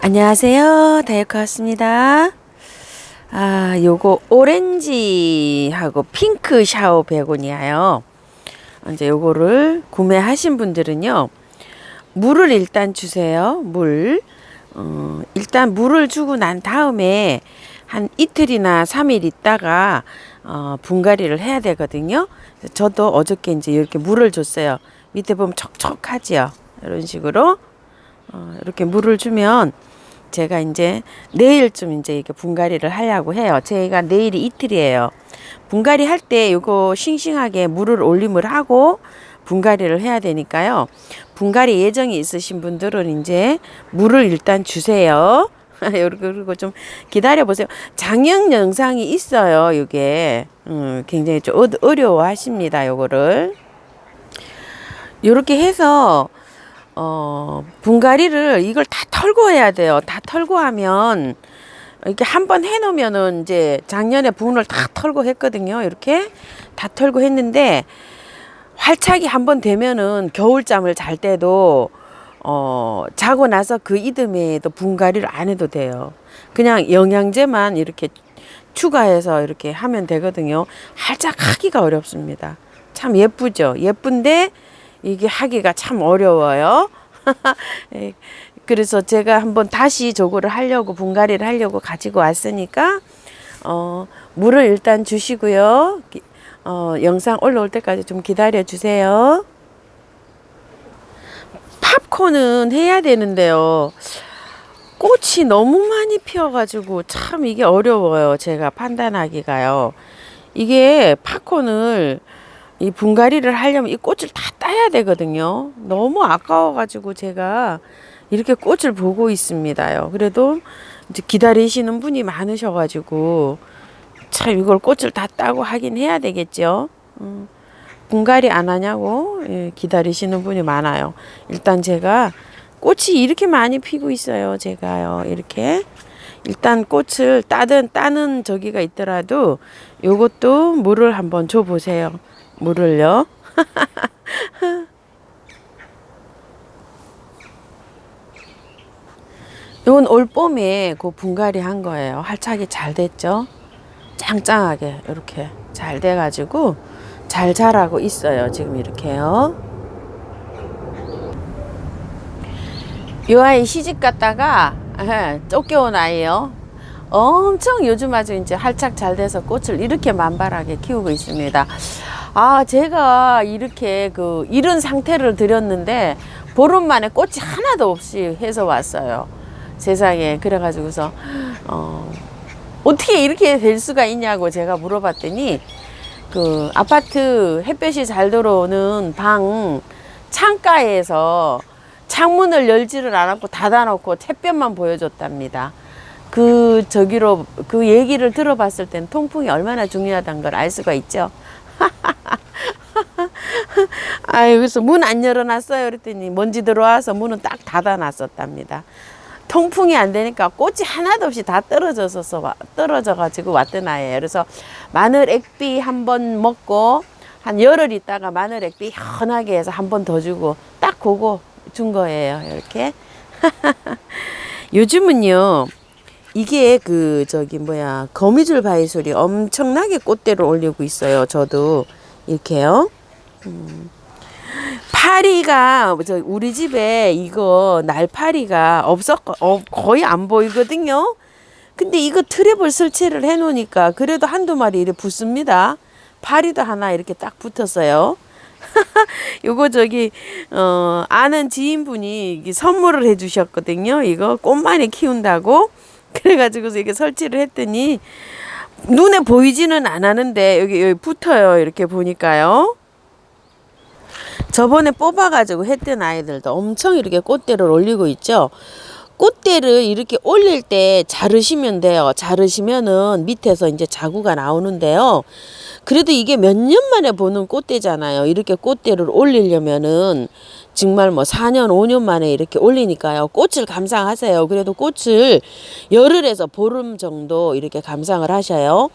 안녕하세요. 다이어트 왔습니다. 요거 오렌지하고 핑크 샤워 베고니아요. 이제 요거를 구매하신 분들은요, 물을 일단 주세요. 일단 물을 주고 난 다음에 한 이틀이나 3일 있다가 분갈이를 해야 되거든요. 저도 어저께 이제 이렇게 물을 줬어요. 밑에 보면 촉촉하지요. 이런 식으로 이렇게 물을 주면 제가 이제 내일쯤 이제 이렇게 분갈이를 하려고 해요. 제가 내일이 이틀이에요. 분갈이 할 때 요거 싱싱하게 물을 올림을 하고 분갈이를 해야 되니까요. 분갈이 예정이 있으신 분들은 이제 물을 일단 주세요. 그리고 좀 기다려 보세요. 장영 영상이 있어요. 요게 굉장히 좀 어려워 하십니다. 요거를 요렇게 해서 분갈이를 이걸 다 털고 해야 돼요. 다 털고 하면 이렇게 한번 해놓으면은 이제 작년에 분을 다 털고 했거든요. 이렇게 다 털고 했는데 활착이 한번 되면은 겨울잠을 잘 때도 자고 나서 그 이듬해에도 분갈이를 안 해도 돼요. 그냥 영양제만 이렇게 추가해서 이렇게 하면 되거든요. 활착하기가 어렵습니다. 참 예쁘죠. 예쁜데 이게 하기가 참 어려워요. 그래서 제가 한번 다시 저거를 하려고 분갈이를 하려고 가지고 왔으니까 물을 일단 주시고요. 영상 올라올 때까지 좀 기다려 주세요. 팝콘은 해야 되는데요. 꽃이 너무 많이 피어가지고 참 이게 어려워요. 제가 판단하기가요. 이게 팝콘을 이 분갈이를 하려면 이 꽃을 다 따야 되거든요. 너무 아까워가지고 제가 이렇게 꽃을 보고 있습니다요. 그래도 이제 기다리시는 분이 많으셔가지고 참 이걸 꽃을 다 따고 하긴 해야 되겠죠. 분갈이 안 하냐고 기다리시는 분이 많아요. 일단 제가 꽃이 이렇게 많이 피고 있어요. 제가요. 이렇게 일단 꽃을 따는 저기가 있더라도 요것도 물을 한번 줘 보세요. 물을요. 이건 올 봄에 그 분갈이 한 거예요. 활착이 잘 됐죠. 짱짱하게 이렇게 잘 돼가지고 잘 자라고 있어요. 지금 이렇게요. 이 아이 시집 갔다가 쫓겨온 아이요. 엄청 요즘 아주 이제 활착 잘 돼서 꽃을 이렇게 만발하게 키우고 있습니다. 제가 이렇게 이런 상태를 드렸는데 보름 만에 꽃이 하나도 없이 해서 왔어요. 세상에. 그래가지고서 어떻게 이렇게 될 수가 있냐고 제가 물어봤더니 아파트 햇볕이 잘 들어오는 방 창가에서 창문을 열지를 않았고 닫아놓고 햇볕만 보여줬답니다. 그 얘기를 들어봤을 땐 통풍이 얼마나 중요하다는 걸 알 수가 있죠. 그래서 문 안 열어놨어요. 그랬더니 먼지 들어와서 문은 딱 닫아놨었답니다. 통풍이 안 되니까 꽃이 하나도 없이 다 떨어져가지고 왔던 아이예요. 그래서 마늘 액비 한번 먹고 한 열흘 있다가 마늘 액비 연하게 해서 한 번 더 주고 딱 그거 준 거예요. 이렇게. 요즘은요, 이게 거미줄 바이솔이 엄청나게 꽃대를 올리고 있어요. 저도 이렇게요. 파리가 우리 집에 이거 날파리가 거의 안 보이거든요. 근데 이거 트랩을 설치를 해 놓으니까 그래도 한두 마리 이렇게 붙습니다. 파리도 하나 이렇게 딱 붙었어요. 요거 아는 지인분이 선물을 해 주셨거든요. 이거 꽃만이 키운다고. 그래가지고서 이렇게 설치를 했더니 눈에 보이지는 않았는데 여기 붙어요. 이렇게 보니까요. 저번에 뽑아가지고 했던 아이들도 엄청 이렇게 꽃대를 올리고 있죠. 꽃대를 이렇게 올릴 때 자르시면 돼요. 자르시면은 밑에서 이제 자구가 나오는데요. 그래도 이게 몇 년 만에 보는 꽃대잖아요. 이렇게 꽃대를 올리려면은 정말 4년, 5년 만에 이렇게 올리니까요. 꽃을 감상하세요. 그래도 꽃을 열흘에서 보름 정도 이렇게 감상을 하셔요.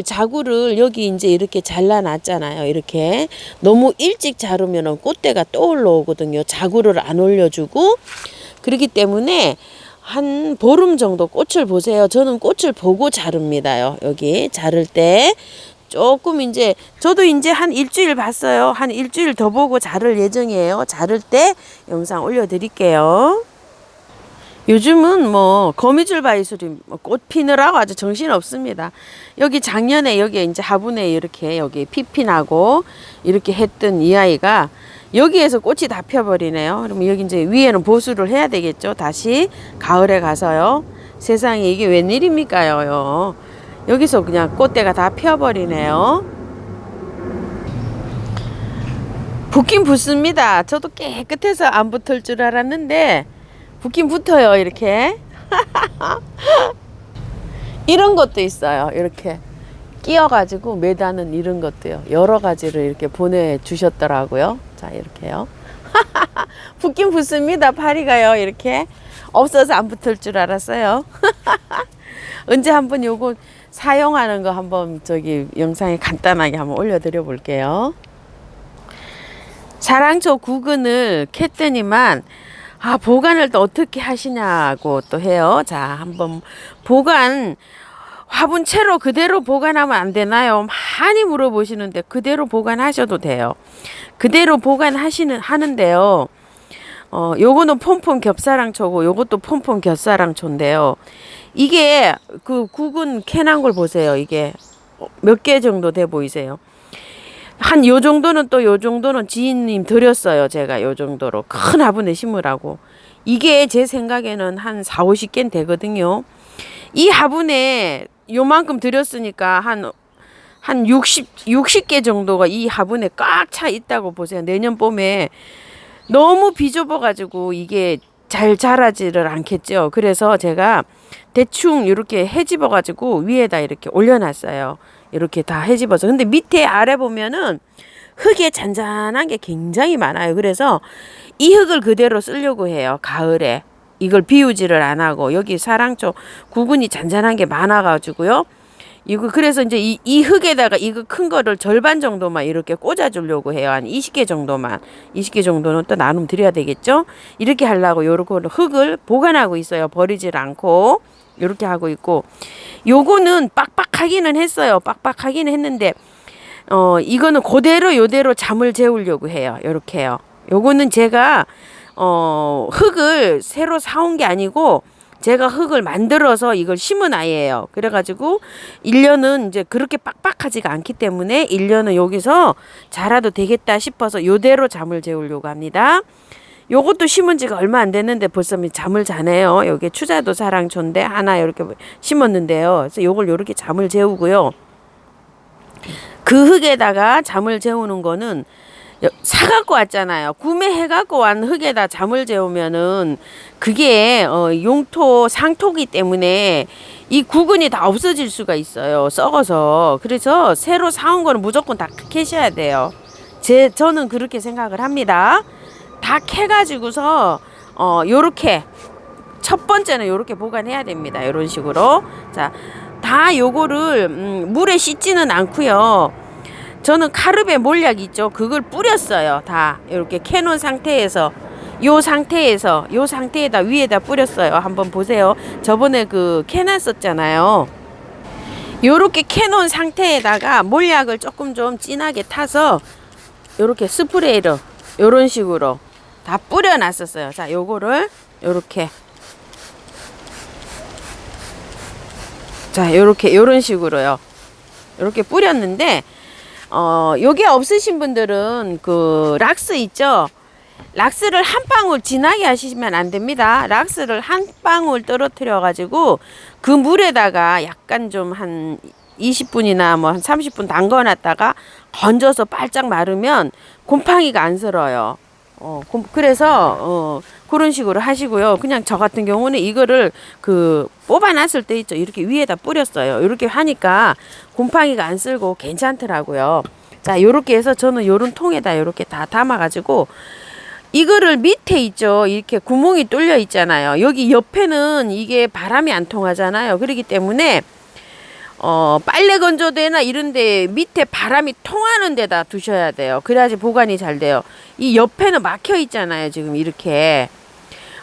자구를 여기 이제 이렇게 잘라놨잖아요. 이렇게 너무 일찍 자르면은 꽃대가 또 올라오거든요. 자구를 안 올려주고 그렇기 때문에 한 보름 정도 꽃을 보세요. 저는 꽃을 보고 자릅니다요. 여기 자를 때 조금 이제 저도 이제 한 일주일 봤어요. 한 일주일 더 보고 자를 예정이에요. 자를 때 영상 올려드릴게요. 요즘은 뭐 거미줄 바이술이 꽃 피느라고 아주 정신 없습니다. 여기 작년에 여기 이제 화분에 이렇게 여기 피피나고 이렇게 했던 이 아이가 여기에서 꽃이 다 펴버리네요. 그러면 여기 이제 위에는 보수를 해야 되겠죠. 다시 가을에 가서요. 세상에 이게 웬일입니까요? 여기서 그냥 꽃대가 다 펴버리네요. 붙긴 붙습니다. 저도 깨끗해서 안 붙을 줄 알았는데 붙긴 붙어요. 이렇게 이런 것도 있어요. 이렇게 끼어가지고 매다는 이런 것도요. 여러 가지를 이렇게 보내주셨더라고요. 자, 이렇게요. 붙긴 붙습니다. 파리가요. 이렇게 없어서 안 붙을 줄 알았어요. 언제 한번 요거 사용하는 거 한번 저기 영상에 간단하게 한번 올려드려 볼게요. 사랑초 구근을 캤더니만 보관을 또 어떻게 하시냐고 또 해요. 자, 한번 보관 화분채로 그대로 보관하면 안 되나요? 많이 물어보시는데 그대로 보관하셔도 돼요. 그대로 하는데요. 요거는 폼폼 겹사랑초고 요것도 폼폼 겹사랑초인데요. 이게 그 구근 캐난 걸 보세요. 이게 몇 개 정도 돼 보이세요? 한 요 정도는 또 요 정도는 지인님 드렸어요. 제가 요 정도로 큰 화분에 심으라고. 이게 제 생각에는 한 4, 50개는 되거든요. 이 화분에 요만큼 드렸으니까 한 60개 정도가 이 화분에 꽉 차 있다고 보세요. 내년 봄에 너무 비좁아가지고 이게 잘 자라지를 않겠죠. 그래서 제가 대충 이렇게 헤집어가지고 위에다 이렇게 올려놨어요. 이렇게 다 헤집어서. 근데 밑에 아래 보면은 흙에 잔잔한 게 굉장히 많아요. 그래서 이 흙을 그대로 쓰려고 해요. 가을에. 이걸 비우지를 안 하고 여기 사랑초 구근이 잔잔한 게 많아가지고요. 이거 그래서 이제 이 흙에다가 이거 큰 거를 절반 정도만 이렇게 꽂아주려고 해요. 한 20개 정도만. 20개 정도는 또 나눔 드려야 되겠죠. 이렇게 하려고 요렇게 흙을 보관하고 있어요. 버리질 않고. 요렇게 하고 있고 요거는 빡빡하기는 했어요. 빡빡하기는 했는데 이거는 그대로 요대로 잠을 재우려고 해요. 요렇게요. 요거는 제가 흙을 새로 사온 게 아니고 제가 흙을 만들어서 이걸 심은 아이예요. 그래가지고 1년은 이제 그렇게 빡빡하지가 않기 때문에 1년은 여기서 자라도 되겠다 싶어서 요대로 잠을 재우려고 합니다. 요것도 심은 지가 얼마 안 됐는데 벌써 잠을 자네요. 여기 추자도 사랑초인데 하나 이렇게 심었는데요. 그래서 요걸 요렇게 잠을 재우고요. 그 흙에다가 잠을 재우는 거는 사갖고 왔잖아요. 구매해갖고 완 흙에다 잠을 재우면은 그게 용토 상토기 때문에 이 구근이 다 없어질 수가 있어요. 썩어서. 그래서 새로 사온 거는 무조건 다 캐셔야 돼요. 저는 그렇게 생각을 합니다. 다 캐가지고서 요렇게 첫 번째는 요렇게 보관해야 됩니다. 요런 식으로. 자, 다 요거를 물에 씻지는 않고요. 저는 카르베 몰약 있죠. 그걸 뿌렸어요. 다 이렇게 캐놓은 상태에서 요 상태에다 위에다 뿌렸어요. 한번 보세요. 저번에 그 캐놨었잖아요. 요렇게 캐놓은 상태에다가 몰약을 조금 좀 진하게 타서 요렇게 스프레이로 요런 식으로 다 뿌려놨었어요. 자, 요거를 요렇게 자, 요런 식으로요. 요렇게 뿌렸는데 요게 없으신 분들은 그 락스 있죠? 락스를 한 방울 진하게 하시면 안 됩니다. 락스를 한 방울 떨어뜨려 가지고 그 물에다가 약간 좀 한 20분이나 뭐 한 30분 담궈 놨다가 건져서 바짝 마르면 곰팡이가 안 슬어요. 그래서 그런 식으로 하시고요. 그냥 저 같은 경우는 이거를 그 뽑아놨을 때 있죠. 이렇게 위에다 뿌렸어요. 이렇게 하니까 곰팡이가 안 쓸고 괜찮더라고요. 자, 요렇게 해서 저는 요런 통에다 요렇게 다 담아가지고 이거를 밑에 있죠. 이렇게 구멍이 뚫려 있잖아요. 여기 옆에는 이게 바람이 안 통하잖아요. 그렇기 때문에 빨래 건조대나 이런데 밑에 바람이 통하는 데다 두셔야 돼요. 그래야지 보관이 잘 돼요. 이 옆에는 막혀 있잖아요. 지금 이렇게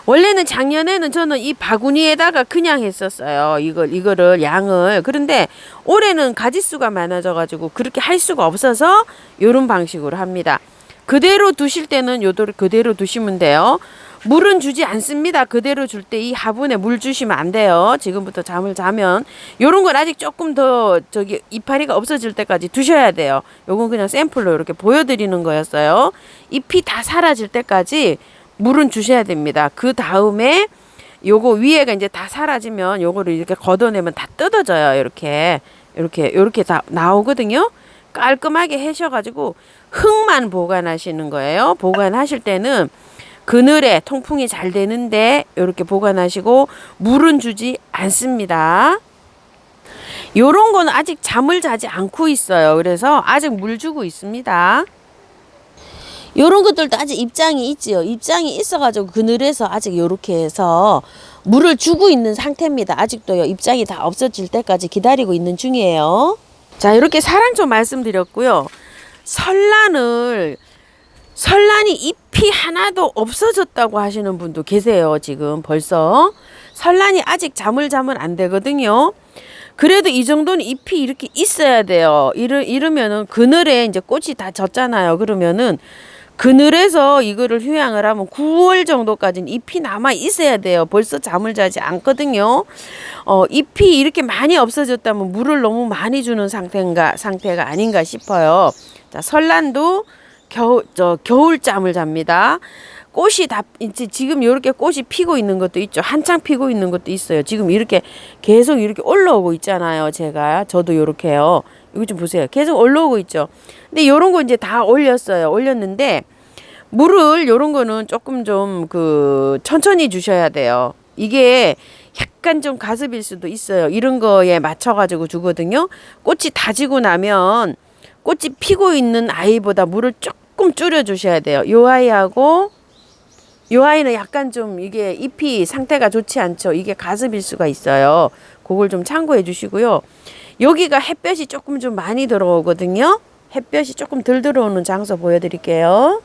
원래는 작년에는 저는 이 바구니에다가 그냥 했었어요. 이거를 양을. 그런데 올해는 가지수가 많아져 가지고 그렇게 할 수가 없어서 요런 방식으로 합니다. 그대로 두실 때는 요도를 그대로 두시면 돼요. 물은 주지 않습니다. 그대로 줄 때 이 화분에 물 주시면 안 돼요. 지금부터 잠을 자면. 요런 건 아직 조금 더 이파리가 없어질 때까지 두셔야 돼요. 요건 그냥 샘플로 이렇게 보여드리는 거였어요. 잎이 다 사라질 때까지 물은 주셔야 됩니다. 그 다음에 요거 위에가 이제 다 사라지면 요거를 이렇게 걷어내면 다 뜯어져요. 이렇게 다 나오거든요. 깔끔하게 하셔가지고 흙만 보관하시는 거예요. 보관하실 때는 그늘에 통풍이 잘 되는데 이렇게 보관하시고 물은 주지 않습니다. 요런 거는 아직 잠을 자지 않고 있어요. 그래서 아직 물 주고 있습니다. 요런 것들도 아직 입장이 있지요. 입장이 있어가지고 그늘에서 아직 요렇게 해서 물을 주고 있는 상태입니다. 아직도요. 입장이 다 없어질 때까지 기다리고 있는 중이에요. 자, 이렇게 사랑초 말씀드렸고요. 설란이 잎이 하나도 없어졌다고 하시는 분도 계세요. 지금 벌써 설란이 아직 잠을 자면 안 되거든요. 그래도 이 정도는 잎이 이렇게 있어야 돼요. 이러면은 그늘에 이제 꽃이 다 졌잖아요. 그러면은 그늘에서 이거를 휴양을 하면 9월 정도까지는 잎이 남아 있어야 돼요. 벌써 잠을 자지 않거든요. 잎이 이렇게 많이 없어졌다면 물을 너무 많이 주는 상태가 아닌가 싶어요. 자, 설란도 겨울잠을 잡니다. 꽃이 다 이제 지금 이렇게 꽃이 피고 있는 것도 있죠. 한창 피고 있는 것도 있어요. 지금 이렇게 계속 이렇게 올라오고 있잖아요. 저도 이렇게요. 이거 좀 보세요. 계속 올라오고 있죠. 근데 요런 거 이제 다 올렸는데 물을 요런 거는 조금 좀 천천히 주셔야 돼요. 이게 약간 좀 가습일 수도 있어요. 이런 거에 맞춰 가지고 주거든요. 꽃이 다지고 나면 꽃이 피고 있는 아이보다 물을 조금 줄여 주셔야 돼요. 요 아이는 약간 좀 이게 잎이 상태가 좋지 않죠. 이게 가습일 수가 있어요. 그걸 좀 참고해 주시고요. 여기가 햇볕이 조금 좀 많이 들어오거든요. 햇볕이 조금 덜 들어오는 장소 보여드릴게요.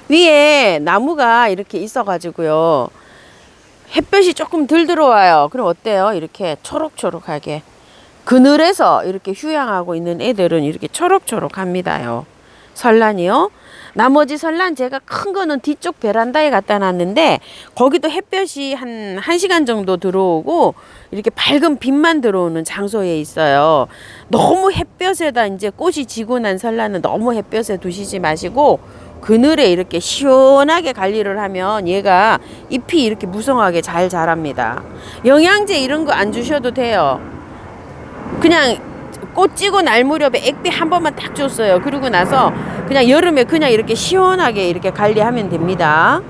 위에 나무가 이렇게 있어가지고요. 햇볕이 조금 덜 들어와요. 그럼 어때요? 이렇게 초록초록하게. 그늘에서 이렇게 휴양하고 있는 애들은 이렇게 초록초록합니다요. 설란이요. 나머지 설란 제가 큰 거는 뒤쪽 베란다에 갖다 놨는데 거기도 햇볕이 한 1시간 정도 들어오고 이렇게 밝은 빛만 들어오는 장소에 있어요. 너무 햇볕에다 이제 꽃이 지고 난 설란은 너무 햇볕에 두시지 마시고 그늘에 이렇게 시원하게 관리를 하면 얘가 잎이 이렇게 무성하게 잘 자랍니다. 영양제 이런 거 안 주셔도 돼요. 그냥 꽃 지고 날 무렵에 액비 한 번만 딱 줬어요. 그러고 나서 그냥 여름에 그냥 이렇게 시원하게 이렇게 관리하면 됩니다.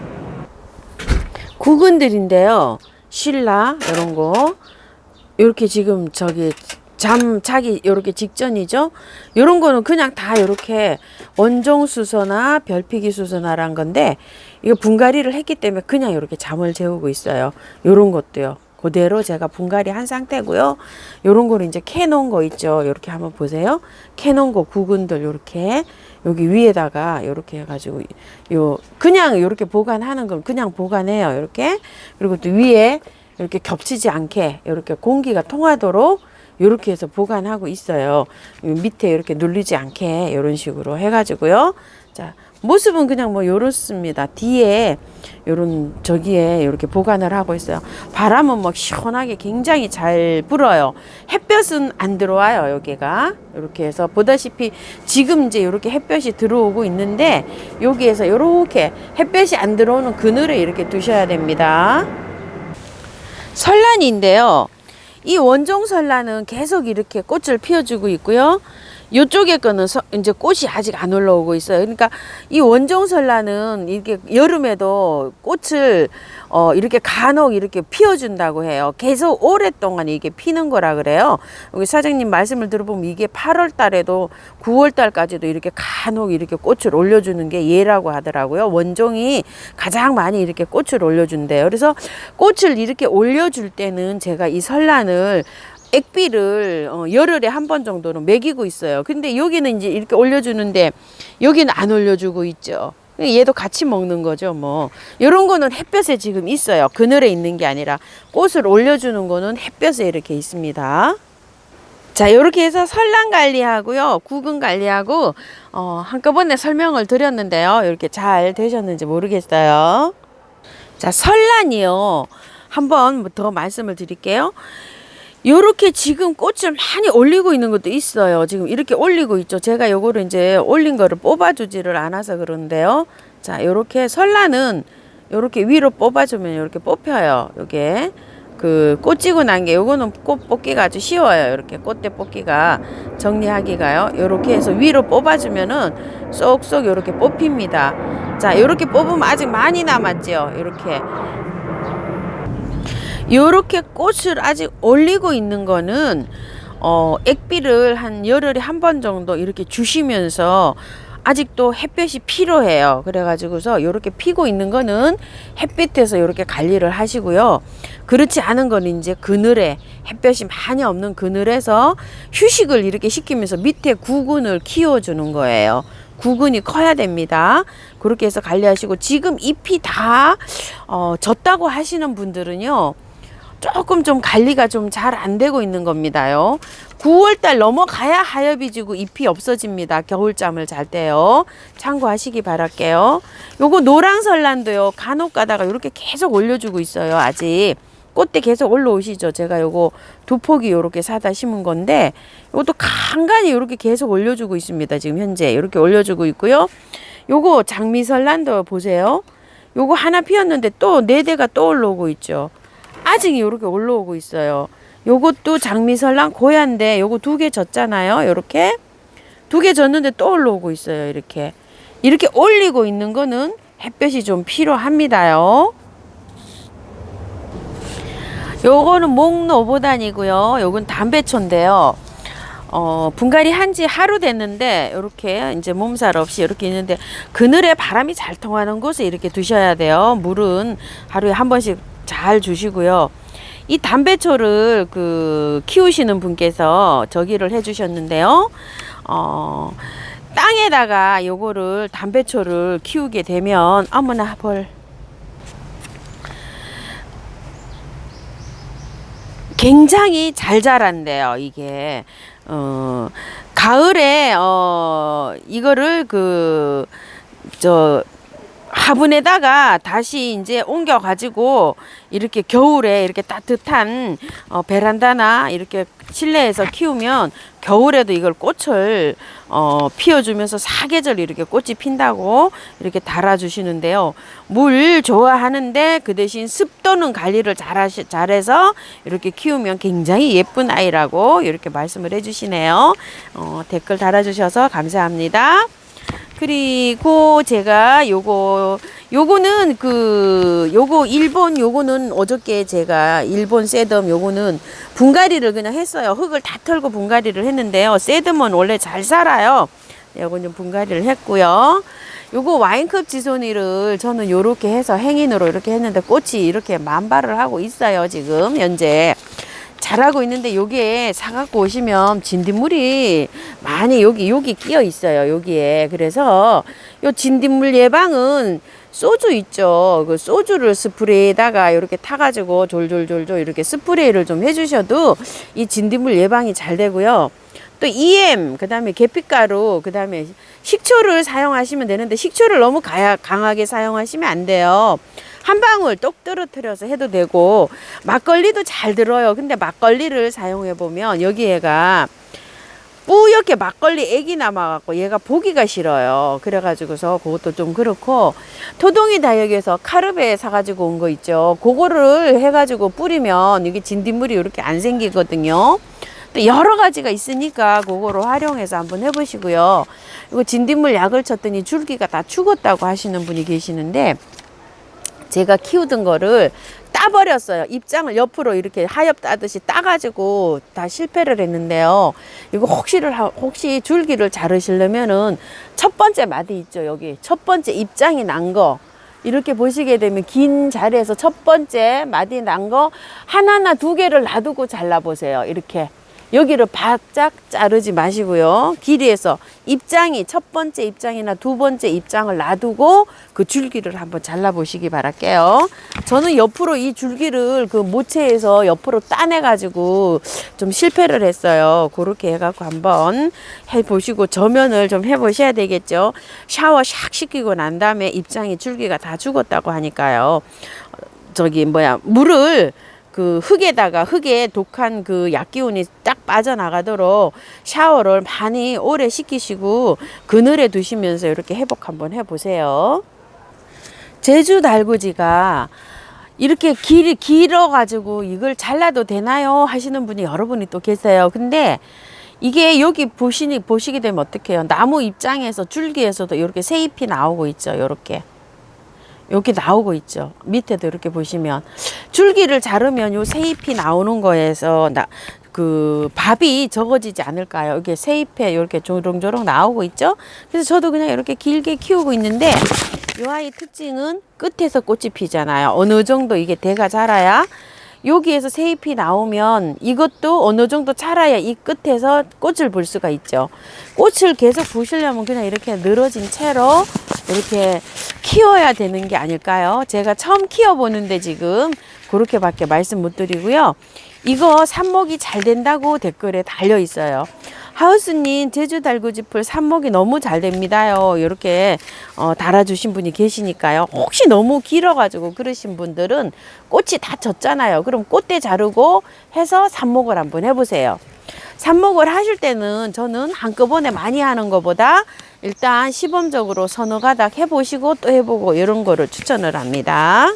구근들인데요. 신라 이런 거 이렇게 지금 자기 이렇게 직전이죠. 이런 거는 그냥 다 이렇게 원종수소나 별피기수소나란 건데 이거 분갈이를 했기 때문에 그냥 이렇게 잠을 재우고 있어요. 이런 것도요. 그대로 제가 분갈이 한 상태고요. 요런 거를 이제 캐놓은 거 있죠. 이렇게 한번 보세요. 캐놓은 거 구근들 요렇게 여기 위에다가 요렇게 해가지고 그냥 요렇게 보관하는 건 그냥 보관해요. 이렇게. 그리고 또 위에 이렇게 겹치지 않게 이렇게 공기가 통하도록 이렇게 해서 보관하고 있어요. 밑에 이렇게 눌리지 않게 이런 식으로 해가지고요. 자, 모습은 그냥 뭐 요렇습니다. 뒤에 요런 저기에 이렇게 보관을 하고 있어요. 바람은 막 시원하게 굉장히 잘 불어요. 햇볕은 안 들어와요. 여기가 이렇게 해서 보다시피 지금 이제 이렇게 햇볕이 들어오고 있는데 여기에서 이렇게 햇볕이 안 들어오는 그늘에 이렇게 두셔야 됩니다. 설란인데요. 이 원종 설란은 계속 이렇게 꽃을 피워주고 있고요. 이쪽에 거는 이제 꽃이 아직 안 올라오고 있어요. 그러니까 이 원종 설란은 이렇게 여름에도 꽃을 이렇게 간혹 이렇게 피워준다고 해요. 계속 오랫동안 이게 피는 거라 그래요. 여기 사장님 말씀을 들어보면 이게 8월 달에도 9월 달까지도 이렇게 간혹 이렇게 꽃을 올려주는 게 얘라고 하더라고요. 원종이 가장 많이 이렇게 꽃을 올려준대요. 그래서 꽃을 이렇게 올려줄 때는 제가 이 설란을 액비를 열흘에 한 번 정도는 먹이고 있어요. 근데 여기는 이제 이렇게 올려주는데 여기는 안 올려주고 있죠. 얘도 같이 먹는 거죠. 뭐 이런 거는 햇볕에 지금 있어요. 그늘에 있는 게 아니라 꽃을 올려주는 거는 햇볕에 이렇게 있습니다. 자, 이렇게 해서 설란 관리하고요, 구근 관리하고 한꺼번에 설명을 드렸는데요. 이렇게 잘 되셨는지 모르겠어요. 자, 설란이요. 한번 더 말씀을 드릴게요. 요렇게 지금 꽃을 많이 올리고 있는 것도 있어요. 지금 이렇게 올리고 있죠. 제가 요거를 이제 올린 거를 뽑아주지를 않아서 그러는데요. 자, 요렇게 설란은 요렇게 위로 뽑아주면 요렇게 뽑혀요. 요게 그 꽃 지고 난 게 요거는 꽃 뽑기가 아주 쉬워요. 이렇게 꽃대 뽑기가 정리하기가요. 요렇게 해서 위로 뽑아주면은 쏙쏙 요렇게 뽑힙니다. 자, 요렇게 뽑으면 아직 많이 남았죠. 요렇게 꽃을 아직 올리고 있는 거는 액비를 한 열흘에 한 번 정도 이렇게 주시면서 아직도 햇볕이 필요해요. 그래가지고서 요렇게 피고 있는 거는 햇빛에서 요렇게 관리를 하시고요. 그렇지 않은 거는 이제 그늘에, 햇볕이 많이 없는 그늘에서 휴식을 이렇게 시키면서 밑에 구근을 키워주는 거예요. 구근이 커야 됩니다. 그렇게 해서 관리하시고, 지금 잎이 다 졌다고 하시는 분들은요, 조금 좀 관리가 좀 잘 안 되고 있는 겁니다요. 9월달 넘어가야 하엽이 지고 잎이 없어집니다. 겨울잠을 잘 때요. 참고하시기 바랄게요. 요거 노랑설란도요, 간혹 가다가 이렇게 계속 올려주고 있어요. 아직 꽃대 계속 올라오시죠. 제가 요거 두 포기 요렇게 사다 심은 건데, 요것도 간간히 요렇게 계속 올려주고 있습니다. 지금 현재 이렇게 올려주고 있고요. 요거 장미설란도 보세요. 요거 하나 피었는데 또 4대가 또 올라오고 있죠. 아직 이렇게 올라오고 있어요. 요것도 장미설랑 고야인데 요거 2개 졌잖아요. 요렇게 2개 졌는데 또 올라오고 있어요. 이렇게 올리고 있는 거는 햇볕이 좀 필요합니다요. 요거는 목노보단이고요. 요건 담배초인데요. 분갈이 한지 하루 됐는데 이렇게 이제 몸살 없이 이렇게 있는데, 그늘에 바람이 잘 통하는 곳에 이렇게 두셔야 돼요. 물은 하루에 한 번씩 잘 주시고요. 이 담배초를 키우시는 분께서 저기를 해주셨는데요. 땅에다가 요거를 담배초를 키우게 되면, 어머나 벌, 굉장히 잘 자란대요. 이게 가을에 이거를 화분에다가 다시 이제 옮겨 가지고 이렇게 겨울에 이렇게 따뜻한 베란다나 이렇게 실내에서 키우면 겨울에도 이걸 꽃을 피워주면서 사계절 이렇게 꽃이 핀다고 이렇게 달아주시는데요. 물 좋아하는데 그 대신 습도는 관리를 잘해서 이렇게 키우면 굉장히 예쁜 아이라고 이렇게 말씀을 해주시네요. 댓글 달아주셔서 감사합니다. 그리고 제가 요거는 요거 일본, 요거는 어저께 제가 일본 세덤, 요거는 분갈이를 그냥 했어요. 흙을 다 털고 분갈이를 했는데요. 세덤은 원래 잘 살아요. 요거는 분갈이를 했고요. 요거 와인컵 지소니를 저는 요렇게 해서 행인으로 이렇게 했는데 꽃이 이렇게 만발을 하고 있어요. 지금 현재 잘하고 있는데, 요게 사갖고 오시면 진딧물이 많이 여기 끼어 있어요. 여기에. 그래서 요 진딧물 예방은 소주 있죠. 그 소주를 스프레이에다가 이렇게 타가지고 졸졸졸졸 이렇게 스프레이를 좀 해주셔도 이 진딧물 예방이 잘 되고요. 또 EM, 그 다음에 계피가루, 그 다음에 식초를 사용하시면 되는데, 식초를 너무 강하게 사용하시면 안 돼요. 한 방울 똑 떨어뜨려서 해도 되고, 막걸리도 잘 들어요. 근데 막걸리를 사용해 보면 여기에가 뿌옇게 막걸리 액이 남아갖고 얘가 보기가 싫어요. 그래가지고서 그것도 좀 그렇고, 토동이 다육에서 카르베 사가지고 온 거 있죠. 그거를 해가지고 뿌리면 이게 진딧물이 이렇게 안 생기거든요. 또 여러 가지가 있으니까 그거로 활용해서 한번 해보시고요. 이거 진딧물 약을 쳤더니 줄기가 다 죽었다고 하시는 분이 계시는데, 제가 키우던 거를 따버렸어요. 입장을 옆으로 이렇게 하엽 따듯이 따가지고 다 실패를 했는데요. 이거 혹시 줄기를 자르시려면은 첫 번째 마디 있죠. 여기 첫 번째 입장이 난 거, 이렇게 보시게 되면 긴 자리에서 첫 번째 마디 난 거 하나나 2개를 놔두고 잘라보세요. 이렇게 여기를 바짝 자르지 마시고요. 길이에서 입장이 첫 번째 입장이나 두 번째 입장을 놔두고 그 줄기를 한번 잘라 보시기 바랄게요. 저는 옆으로 이 줄기를 그 모체에서 옆으로 따내 가지고 좀 실패를 했어요. 그렇게 해갖고 한번 해보시고 저면을 좀 해보셔야 되겠죠. 샤워 샥 시키고 난 다음에 입장이 줄기가 다 죽었다고 하니까요. 물을 그 흙에다가 흙에 독한 그 약기운이 딱 빠져나가도록 샤워를 많이 오래 시키시고 그늘에 두시면서 이렇게 회복 한번 해보세요. 제주 달구지가 이렇게 길어 가지고 이걸 잘라도 되나요 하시는 분이 여러분이 또 계세요. 근데 이게 여기 보시게 되면 어떡해요? 나무 입장에서 줄기에서도 이렇게 새 잎이 나오고 있죠. 이렇게 여기 나오고 있죠. 밑에도 이렇게 보시면 줄기를 자르면 요 새 잎이 나오는 거에서 그 밥이 적어지지 않을까요? 이게 새 잎에 이렇게 조롱조롱 나오고 있죠. 그래서 저도 그냥 이렇게 길게 키우고 있는데 이 아이 특징은 끝에서 꽃이 피잖아요. 어느 정도 이게 대가 자라야 여기에서 새 잎이 나오면 이것도 어느 정도 자라야 이 끝에서 꽃을 볼 수가 있죠. 꽃을 계속 보시려면 그냥 이렇게 늘어진 채로 이렇게 키워야 되는 게 아닐까요? 제가 처음 키워보는데 지금 그렇게밖에 말씀 못 드리고요. 이거 삽목이 잘 된다고 댓글에 달려 있어요. 하우스님 제주 달구지풀 삽목이 너무 잘 됩니다요. 이렇게 달아주신 분이 계시니까요. 혹시 너무 길어가지고 그러신 분들은 꽃이 다 졌잖아요. 그럼 꽃대 자르고 해서 삽목을 한번 해보세요. 삽목을 하실 때는 저는 한꺼번에 많이 하는 것보다 일단 시범적으로 서너 가닥 해보시고 또 해보고 이런 거를 추천을 합니다.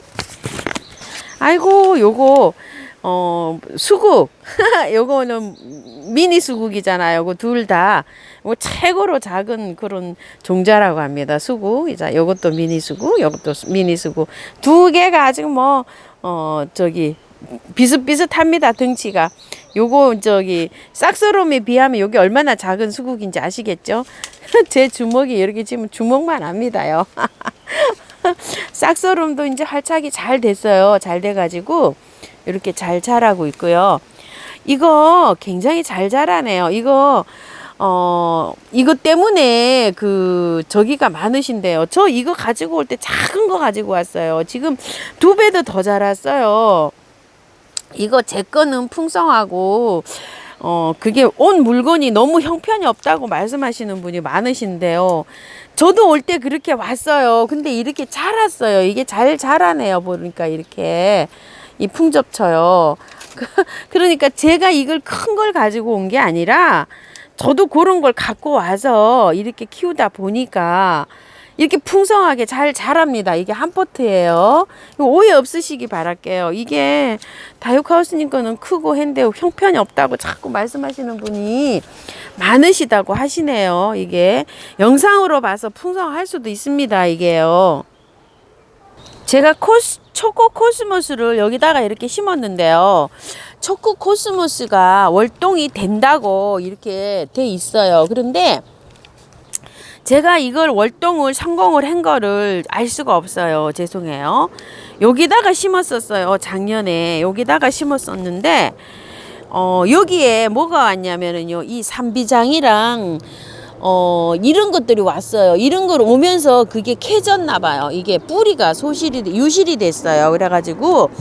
아이고 요거 수국 요거는 미니 수국이잖아요. 요거 둘 다 최고로 작은 그런 종자라고 합니다. 수국. 이제 요것도 미니 수국, 요것도 미니 수국. 두 개가 아직 비슷비슷합니다. 덩치가. 요거 싹스롬에 비하면 요게 얼마나 작은 수국인지 아시겠죠? 제 주먹이 이렇게 지금 주먹만 합니다요. 싹스롬도 이제 활착이 잘 됐어요. 잘 돼가지고 이렇게 잘 자라고 있고요. 이거 굉장히 잘 자라네요. 이거 때문에 저기가 많으신데요. 저 이거 가지고 올 때 작은 거 가지고 왔어요. 지금 2배도 더 자랐어요. 이거 제 거는 풍성하고 그게 온 물건이 너무 형편이 없다고 말씀하시는 분이 많으신데요. 저도 올 때 그렇게 왔어요. 근데 이렇게 자랐어요. 이게 잘 자라네요. 보니까 이렇게 이 풍접쳐요. 그러니까 제가 이걸 큰 걸 가지고 온 게 아니라 저도 그런 걸 갖고 와서 이렇게 키우다 보니까 이렇게 풍성하게 잘 자랍니다. 이게 한 포트예요. 오해 없으시기 바랄게요. 이게 다육하우스님 거는 크고 한데 형편이 없다고 자꾸 말씀하시는 분이 많으시다고 하시네요. 이게 영상으로 봐서 풍성할 수도 있습니다. 이게요. 제가 초코 코스모스를 여기다가 이렇게 심었는데요. 초코 코스모스가 월동이 된다고 이렇게 돼 있어요. 그런데 제가 이걸 월동을 성공을 한 거를 알 수가 없어요. 죄송해요. 여기다가 심었었어요. 작년에 여기다가 심었었는데 여기에 뭐가 왔냐면은요. 이 삼비장이랑 이런 것들이 왔어요. 이런 걸 오면서 그게 캐졌나 봐요. 이게 뿌리가 유실이 됐어요. 그래가지고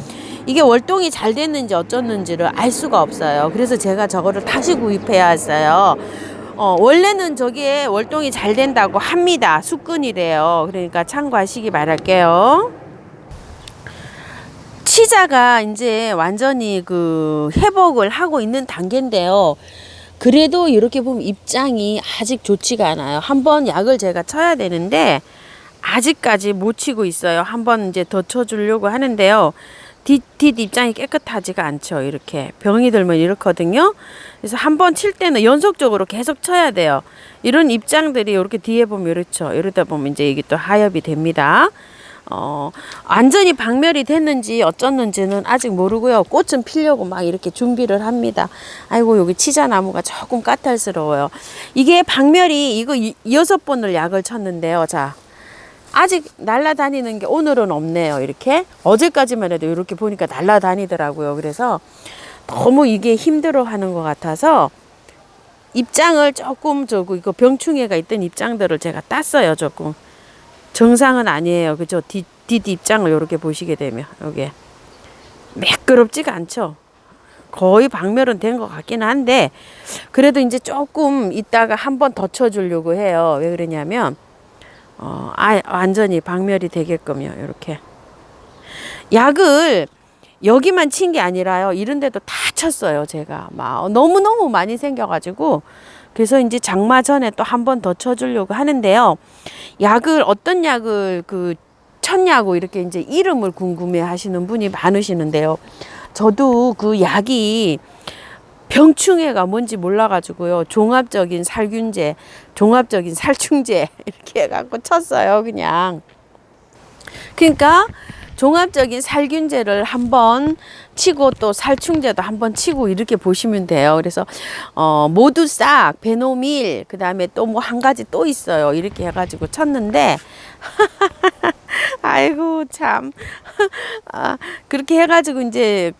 이게 월동이 잘 됐는지 어쩌는지를 알 수가 없어요. 그래서 제가 저거를 다시 구입해 왔어요. 원래는 저게 월동이 잘 된다고 합니다. 수근이래요. 그러니까 참고하시기 바랄게요. 치자가 이제 완전히 회복을 하고 있는 단계인데요. 그래도 이렇게 보면 입장이 아직 좋지가 않아요. 한번 약을 제가 쳐야 되는데 아직까지 못 치고 있어요. 한번 이제 더 쳐주려고 하는데요. 뒷 입장이 깨끗하지가 않죠. 이렇게 병이 들면 이렇거든요. 그래서 한번 칠 때는 연속적으로 계속 쳐야 돼요. 이런 입장들이 이렇게 뒤에 보면 이렇죠. 이러다 보면 이제 이게 또 하엽이 됩니다. 완전히 박멸이 됐는지 어쩌는지는 아직 모르고요. 꽃은 피려고 막 이렇게 준비를 합니다. 아이고 여기 치자나무가 조금 까탈스러워요. 이게 박멸이 이거 6번을 약을 쳤는데요. 자. 아직 날아다니는 게 오늘은 없네요. 이렇게 어제까지만 해도 이렇게 보니까 날아다니더라고요. 그래서 너무 이게 힘들어 하는 것 같아서 입장을 조금 이거 병충해가 있던 입장들을 제가 땄어요. 조금 정상은 아니에요. 그죠? 뒷 입장을 이렇게 보시게 되면 이게 매끄럽지가 않죠. 거의 박멸은 된 것 같긴 한데 그래도 이제 조금 이따가 한 번 더 쳐주려고 해요. 왜 그러냐면 완전히 박멸이 되게끔요. 이렇게 약을 여기만 친 게 아니라요. 이런 데도 다 쳤어요. 제가 막 너무너무 많이 생겨가지고 그래서 이제 장마 전에 또 한 번 더 쳐주려고 하는데요. 약을 어떤 약을 쳤냐고 이렇게 이제 이름을 궁금해 하시는 분이 많으시는데요. 저도 그 약이 병충해가 뭔지 몰라가지고요. 종합적인 살균제, 종합적인 살충제 이렇게 해갖고 쳤어요. 그냥. 그러니까 종합적인 살균제를 한번 치고 또 살충제도 한번 치고 이렇게 보시면 돼요. 그래서 모두 싹 베노밀 그다음에 또 뭐 한 가지 또 있어요. 이렇게 해가지고 쳤는데 아이고 참 그렇게 해가지고 이제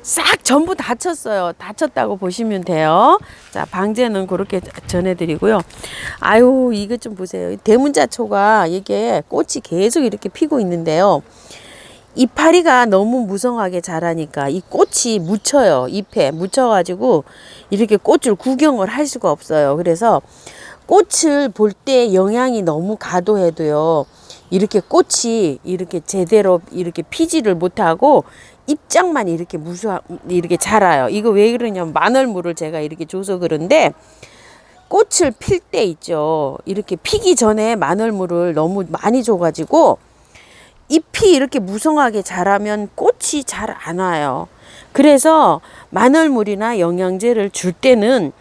싹 전부 다 쳤어요. 다 쳤다고 보시면 돼요. 자 방제는 그렇게 전해드리고요. 아유 이거 좀 보세요. 대문자초가 이게 꽃이 계속 이렇게 피고 있는데요. 이파리가 너무 무성하게 자라니까 이 꽃이 묻혀요. 잎에 묻혀가지고 이렇게 꽃을 구경을 할 수가 없어요. 그래서 꽃을 볼 때 영양이 너무 과도해도요. 이렇게 꽃이 이렇게 제대로 이렇게 피지를 못하고 입장만 이렇게 이렇게 자라요. 이거 왜 그러냐면 마늘물을 제가 이렇게 줘서 그런데 꽃을 필 때 있죠. 이렇게 피기 전에 마늘물을 너무 많이 줘가지고 잎이 이렇게 무성하게 자라면 꽃이 잘 안 와요. 그래서 마늘물이나 영양제를 줄 때는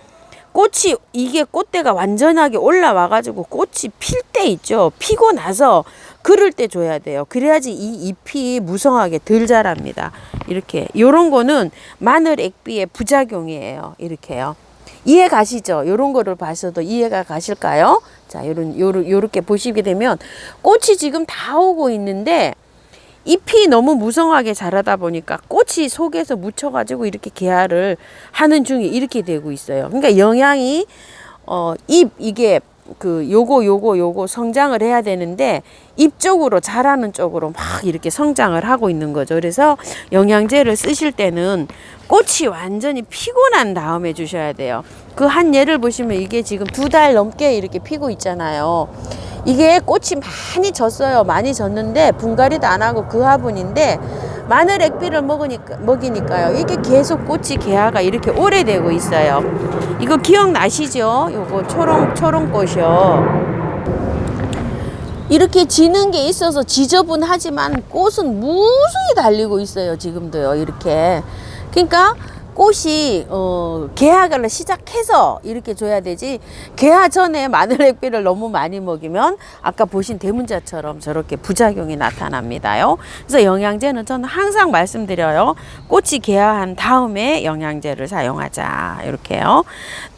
꽃이 이게 꽃대가 완전하게 올라와 가지고 꽃이 필 때 있죠. 피고 나서 그럴 때 줘야 돼요. 그래야지 이 잎이 무성하게 덜 자랍니다. 이렇게 요런 거는 마늘 액비의 부작용이에요. 이렇게요. 이해 가시죠? 요런 거를 봐서도 이해가 가실까요? 자, 요렇게 보시게 되면 꽃이 지금 다 오고 있는데 잎이 너무 무성하게 자라다 보니까 꽃이 속에서 묻혀가지고 이렇게 개화를 하는 중에 이렇게 되고 있어요. 그러니까 영양이 이게 요거 성장을 해야 되는데 잎 쪽으로 자라는 쪽으로 막 이렇게 성장을 하고 있는 거죠. 그래서 영양제를 쓰실 때는 꽃이 완전히 피고 난 다음에 주셔야 돼요. 그 한 예를 보시면 이게 지금 2달 넘게 이렇게 피고 있잖아요. 이게 꽃이 많이 졌어요. 많이 졌는데 분갈이도 안 하고 그 화분인데 마늘 액비를 먹이니까요. 이게 계속 꽃이 개화가 이렇게 오래되고 있어요. 이거 기억나시죠? 요거 초롱꽃이요. 이렇게 지는 게 있어서 지저분하지만 꽃은 무수히 달리고 있어요. 지금도요. 이렇게. 그러니까 꽃이 개화를 시작해서 이렇게 줘야 되지 개화 전에 마늘 액비를 너무 많이 먹이면 아까 보신 대문자처럼 저렇게 부작용이 나타납니다요. 그래서 영양제는 저는 항상 말씀드려요. 꽃이 개화한 다음에 영양제를 사용하자 이렇게요.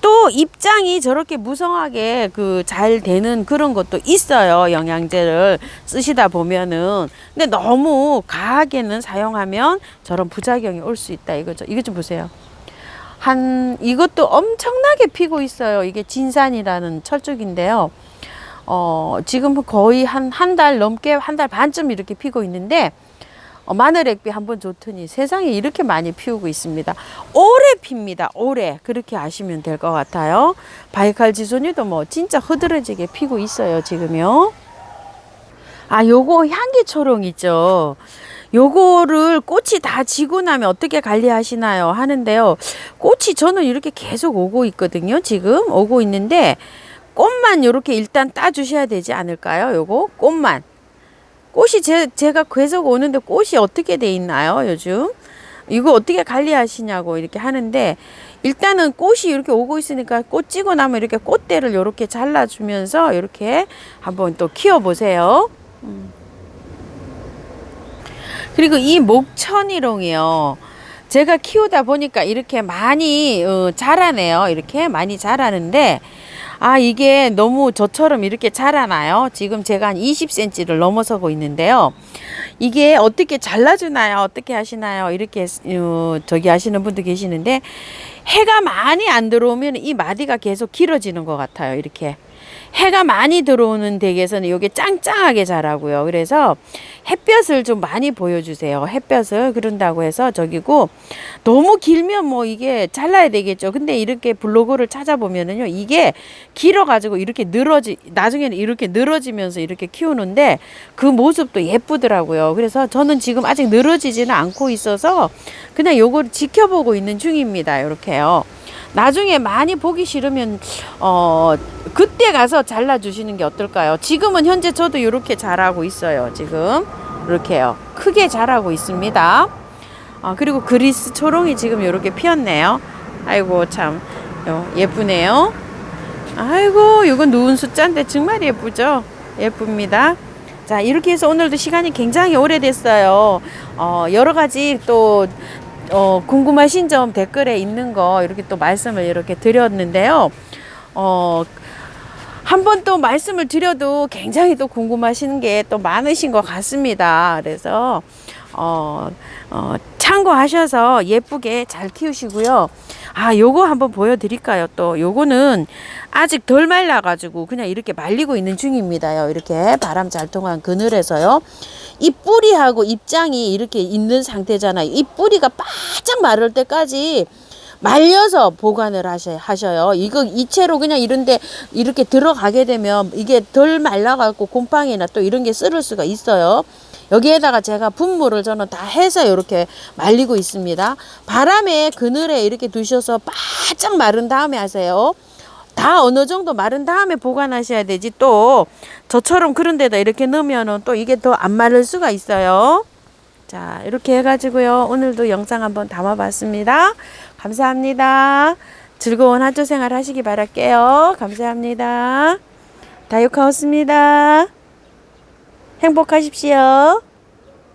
또 입장이 저렇게 무성하게 잘 되는 그런 것도 있어요. 영양제를 쓰시다 보면은. 근데 너무 과하게는 사용하면 저런 부작용이 올 수 있다 이거죠. 이거 좀 보세요. 이것도 엄청나게 피고 있어요. 이게 진산이라는 철쭉인데요. 지금 거의 한 달 넘게, 한 달 반쯤 이렇게 피고 있는데, 마늘 액비 한번 줬더니 세상에 이렇게 많이 피우고 있습니다. 오래 핍니다. 오래. 그렇게 아시면 될 것 같아요. 바이칼 지소니도 뭐 진짜 흐드러지게 피고 있어요. 지금요. 요거 향기초롱 있죠. 요거를 꽃이 다 지고 나면 어떻게 관리하시나요? 하는데요. 꽃이 저는 이렇게 계속 오고 있거든요. 지금 오고 있는데 꽃만 이렇게 일단 따주셔야 되지 않을까요? 요거 꽃만. 꽃이 제가 계속 오는데 꽃이 어떻게 돼 있나요? 요즘 이거 어떻게 관리하시냐고 이렇게 하는데 일단은 꽃이 이렇게 오고 있으니까 꽃 찌고 나면 이렇게 꽃대를 이렇게 잘라주면서 이렇게 한번 또 키워보세요. 그리고 이 목천이롱이요. 제가 키우다 보니까 이렇게 많이 자라네요. 이렇게 많이 자라는데 아, 이게 너무 저처럼 이렇게 자라나요? 지금 제가 한 20cm를 넘어서고 있는데요. 이게 어떻게 잘라주나요? 어떻게 하시나요? 이렇게 저기 하시는 분도 계시는데, 해가 많이 안 들어오면 이 마디가 계속 길어지는 것 같아요. 이렇게 해가 많이 들어오는 댁에서는 이게 짱짱하게 자라고요. 그래서 햇볕을 좀 많이 보여주세요. 햇볕을. 그런다고 해서 저기고, 너무 길면 뭐 이게 잘라야 되겠죠. 근데 이렇게 블로그를 찾아보면은요, 이게 길어가지고 이렇게 나중에는 이렇게 늘어지면서 이렇게 키우는데 그 모습도 예쁘더라고요. 그래서 저는 지금 아직 늘어지지는 않고 있어서 그냥 요걸 지켜보고 있는 중입니다. 이렇게요. 나중에 많이 보기 싫으면 그때 가서 잘라 주시는 게 어떨까요? 지금은 현재 저도 이렇게 자라고 있어요. 지금 이렇게요. 크게 자라고 있습니다. 그리고 그리스 초롱이 지금 이렇게 피었네요. 아이고 참 예쁘네요. 아이고 이건 누운 숫자인데 정말 예쁘죠? 예쁩니다. 자, 이렇게 해서 오늘도 시간이 굉장히 오래됐어요. 여러 가지 또 궁금하신 점 댓글에 있는 거 이렇게 또 말씀을 이렇게 드렸는데요. 한 번 또 말씀을 드려도 굉장히 또 궁금하신 게 또 많으신 것 같습니다. 그래서 참고하셔서 예쁘게 잘 키우시고요. 요거 한번 보여드릴까요? 또 요거는 아직 덜 말라가지고 그냥 이렇게 말리고 있는 중입니다요. 이렇게 바람 잘 통한 그늘에서요. 이 뿌리하고 잎장이 이렇게 있는 상태잖아요. 이 뿌리가 바짝 마를 때까지 말려서 보관을 하셔요. 이거 이채로 그냥 이런데 이렇게 들어가게 되면 이게 덜 말라갖고 곰팡이나 또 이런 게 쓸을 수가 있어요. 여기에다가 제가 분무를 저는 다 해서 이렇게 말리고 있습니다. 바람에 그늘에 이렇게 두셔서 바짝 마른 다음에 하세요. 다 어느 정도 마른 다음에 보관하셔야 되지, 또 저처럼 그런 데다 이렇게 넣으면은 또 이게 더 안 마를 수가 있어요. 자, 이렇게 해가지고요. 오늘도 영상 한번 담아봤습니다. 감사합니다. 즐거운 한주 생활 하시기 바랄게요. 감사합니다. 다육하우스입니다. 행복하십시오.